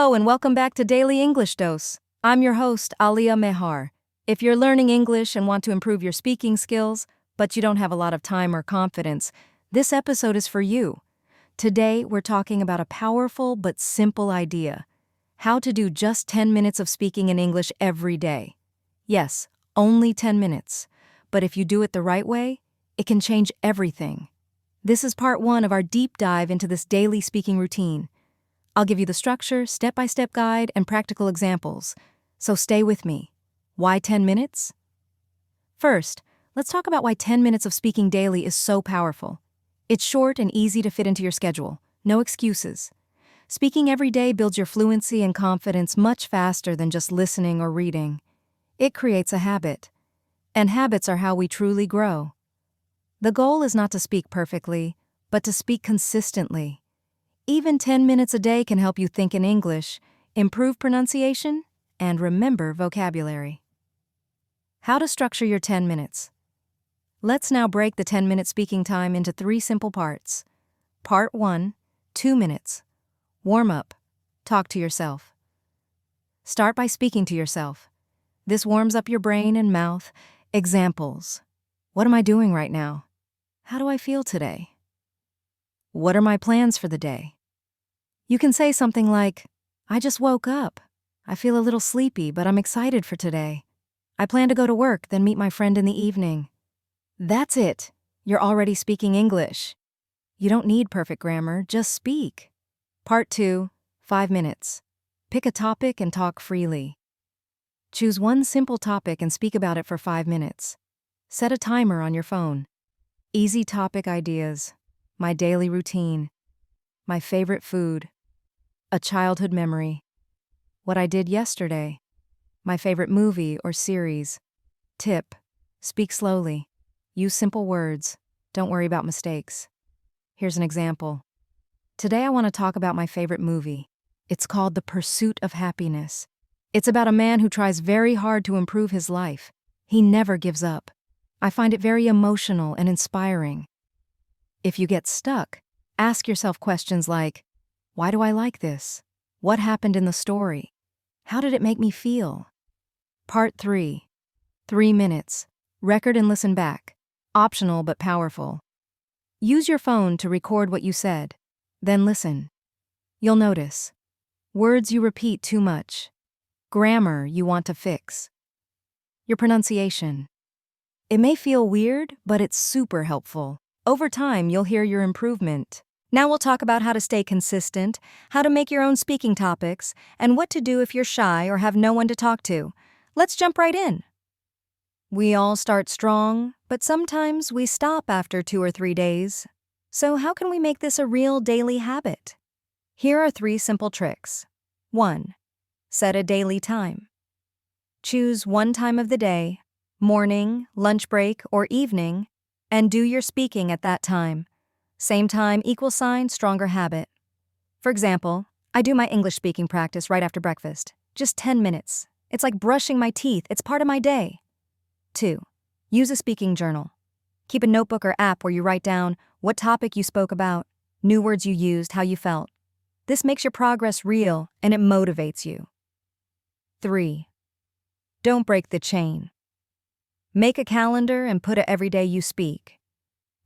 Hello and welcome back to Daily English Dose. I'm your host, Alia Mehar. If you're learning English and want to improve your speaking skills, but you don't have a lot of time or confidence, this episode is for you. Today, we're talking about a powerful but simple idea: how to do just 10 minutes of speaking in English every day. Yes, only 10 minutes. But if you do it the right way, it can change everything. This is part 1 of our deep dive into this daily speaking routine. I'll give you the structure, step-by-step guide, and practical examples. So stay with me. Why 10 minutes? First, let's talk about why 10 minutes of speaking daily is so powerful. It's short and easy to fit into your schedule. No excuses. Speaking every day builds your fluency and confidence much faster than just listening or reading. It creates a habit. And habits are how we truly grow. The goal is not to speak perfectly, but to speak consistently. Even 10 minutes a day can help you think in English, improve pronunciation, and remember vocabulary. How to structure your 10 minutes. Let's now break the 10-minute speaking time into 3 simple parts. Part 1, 2 minutes. Warm up. Talk to yourself. Start by speaking to yourself. This warms up your brain and mouth. Examples. What am I doing right now? How do I feel today? What are my plans for the day? You can say something like, I just woke up. I feel a little sleepy, but I'm excited for today. I plan to go to work, then meet my friend in the evening. That's it. You're already speaking English. You don't need perfect grammar, just speak. Part 2, 5 minutes. Pick a topic and talk freely. Choose one simple topic and speak about it for 5 minutes. Set a timer on your phone. Easy topic ideas. My daily routine. My favorite food. A childhood memory. What I did yesterday. My favorite movie or series. Tip: speak slowly. Use simple words. Don't worry about mistakes. Here's an example. Today I want to talk about my favorite movie. It's called The Pursuit of Happiness. It's about a man who tries very hard to improve his life. He never gives up. I find it very emotional and inspiring. If you get stuck, ask yourself questions like, why do I like this? What happened in the story? How did it make me feel? Part 3, 3 minutes. Record and listen back. Optional but powerful. Use your phone to record what you said. Then listen. You'll notice words you repeat too much. Grammar you want to fix. Your pronunciation. It may feel weird, but it's super helpful. Over time, you'll hear your improvement. Now we'll talk about how to stay consistent, how to make your own speaking topics, and what to do if you're shy or have no one to talk to. Let's jump right in. We all start strong, but sometimes we stop after 2 or 3 days. So how can we make this a real daily habit? Here are 3 simple tricks. 1. Set a daily time. Choose one time of the day, morning, lunch break, or evening, and do your speaking at that time. Same time, equal sign, stronger habit. For example, I do my English speaking practice right after breakfast. Just 10 minutes. It's like brushing my teeth. It's part of my day. 2. Use a speaking journal. Keep a notebook or app where you write down what topic you spoke about, new words you used, how you felt. This makes your progress real and it motivates you. 3. Don't break the chain. Make a calendar and put it every day you speak.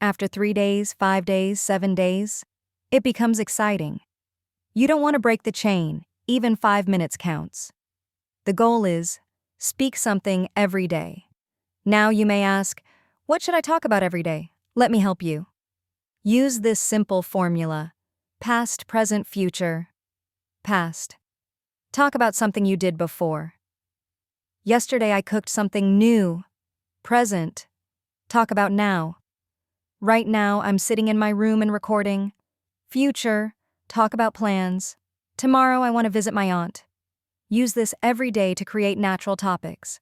After 3 days, 5 days, 7 days, it becomes exciting. You don't want to break the chain. Even 5 minutes counts. The goal is, speak something every day. Now you may ask, what should I talk about every day? Let me help you. Use this simple formula. Past, present, future. Past. Talk about something you did before. Yesterday I cooked something new. Present. Talk about now. Right now, I'm sitting in my room and recording. Future, talk about plans. Tomorrow, I want to visit my aunt. Use this every day to create natural topics.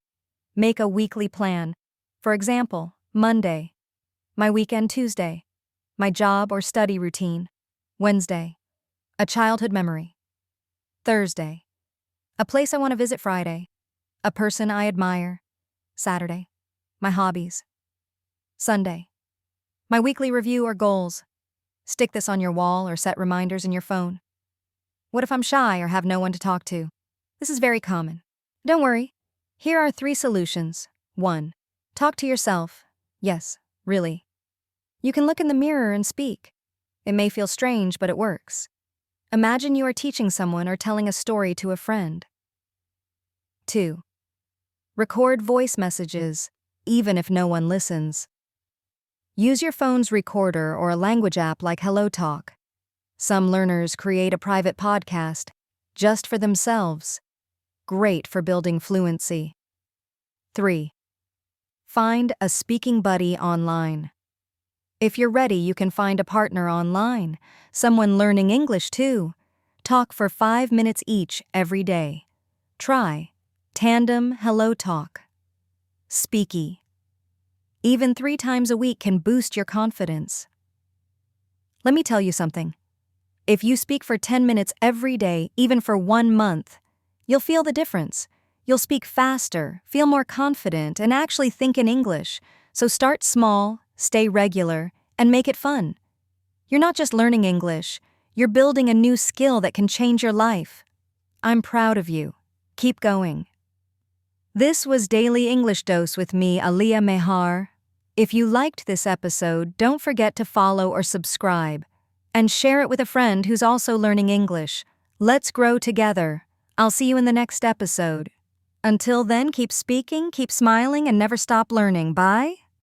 Make a weekly plan. For example, Monday. My weekend Tuesday. My job or study routine. Wednesday. A childhood memory. Thursday. A place I want to visit Friday. A person I admire. Saturday. My hobbies. Sunday. My weekly review or goals. Stick this on your wall or set reminders in your phone. What if I'm shy or have no one to talk to? This is very common. Don't worry. Here are 3 solutions. 1. Talk to yourself. Yes, really. You can look in the mirror and speak. It may feel strange, but it works. Imagine you are teaching someone or telling a story to a friend. 2. Record voice messages, even if no one listens. Use your phone's recorder or a language app like HelloTalk. Some learners create a private podcast just for themselves. Great for building fluency. 3. Find a speaking buddy online. If you're ready, you can find a partner online, someone learning English too. Talk for 5 minutes each every day. Try Tandem HelloTalk. Speaky. Even 3 times a week can boost your confidence. Let me tell you something. If you speak for 10 minutes every day, even for 1 month, you'll feel the difference. You'll speak faster, feel more confident, and actually think in English. So start small, stay regular, and make it fun. You're not just learning English, you're building a new skill that can change your life. I'm proud of you. Keep going. This was Daily English Dose with me, Alia Mehar. If you liked this episode, don't forget to follow or subscribe. And share it with a friend who's also learning English. Let's grow together. I'll see you in the next episode. Until then, keep speaking, keep smiling, and never stop learning. Bye.